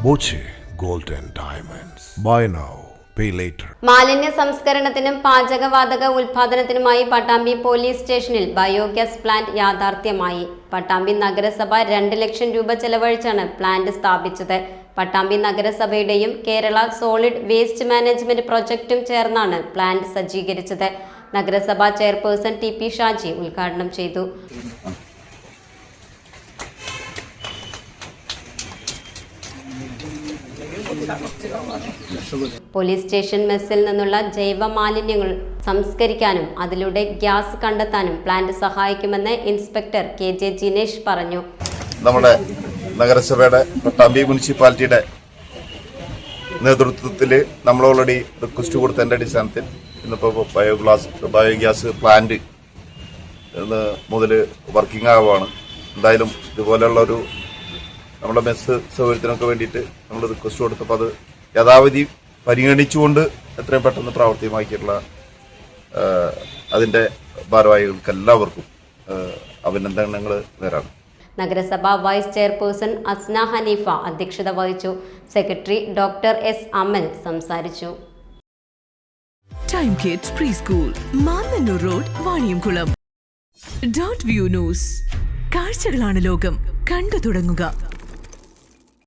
Boche gold and diamonds. Buy now, pay later. മാലിന്യ സംസ്കരണത്തിനും പാചകവാതക ഉൽപാദനത്തിനുമായി പട്ടാമ്പി പോലീസ് സ്റ്റേഷനിൽ ബയോഗ്യാസ് പ്ലാന്റ് യാഥാർത്ഥ്യമായി. പട്ടാമ്പി നഗരസഭ 2 ലക്ഷം രൂപ ചെലവഴിച്ചാണ് പ്ലാന്റ് സ്ഥാപിച്ചത്. പട്ടാമ്പി നഗരസഭയുടെയും കേരള സോളിഡ് വേസ്റ്റ് മാനേജ്മെന്റ് പ്രൊജക്ടും ചേർന്നാണ് പ്ലാന്റ് സജ്ജീകരിച്ചത്. നഗരസഭാ ചെയർപേഴ്സൺ TP ഷാജി ഉദ്ഘാടനം ചെയ്തു. പോലീസ് സ്റ്റേഷൻ മെസ്സിൽ നിന്നുള്ള ജൈവ മാലിന്യങ്ങൾ സംസ്കരിക്കാനും അതിലൂടെ ഗ്യാസ് കണ്ടെത്താനും പ്ലാന്റ് സഹായിക്കുമെന്ന് ഇൻസ്പെക്ടർ KJ ജിനേഷ് പറഞ്ഞു. നമ്മുടെ നഗരസഭയുടെ പട്ടാമ്പി മുനിസിപ്പാലിറ്റിയുടെ നേതൃത്വത്തിൽ നമ്മൾ ഓൾറെഡി റിക്വസ്റ്റ് കൊടുത്തതിൻ്റെ അടിസ്ഥാനത്തിൽ ഇന്നിപ്പോൾ ബയോഗ്യാസ് പ്ലാന്റ് മുതൽ വർക്കിംഗ് ആവുകയാണ്. എന്തായാലും ഇതുപോലെയുള്ളൊരു നമ്മുടെ മെസ്സ് സൗകര്യത്തിനൊക്കെ വേണ്ടിയിട്ട് നമ്മൾ റിക്വസ്റ്റ് കൊടുത്തപ്പോൾ അത് യഥാവിധി പരിഗണിച്ചുകൊണ്ട് എത്രയും പെട്ടെന്ന് പ്രാവർത്തികമാക്കിയിട്ടുള്ള അതിൻ്റെ ഭാരവാഹികൾക്ക് എല്ലാവർക്കും അഭിനന്ദനങ്ങൾ നേരാണ്. നഗരസഭ വൈസ് ചെയർപേഴ്സൺ അസ്ന ഹനീഫ അധ്യക്ഷത വഹിച്ചു. സെക്രട്ടറി ഡോക്ടർ S അമൽ സംസാരിച്ചു. Time kids pre school, Mannannur road, Vaniyamkulam. Dot view news. കാഴ്ചകളാണ് ലോകം, കണ്ടു തുടങ്ങുക.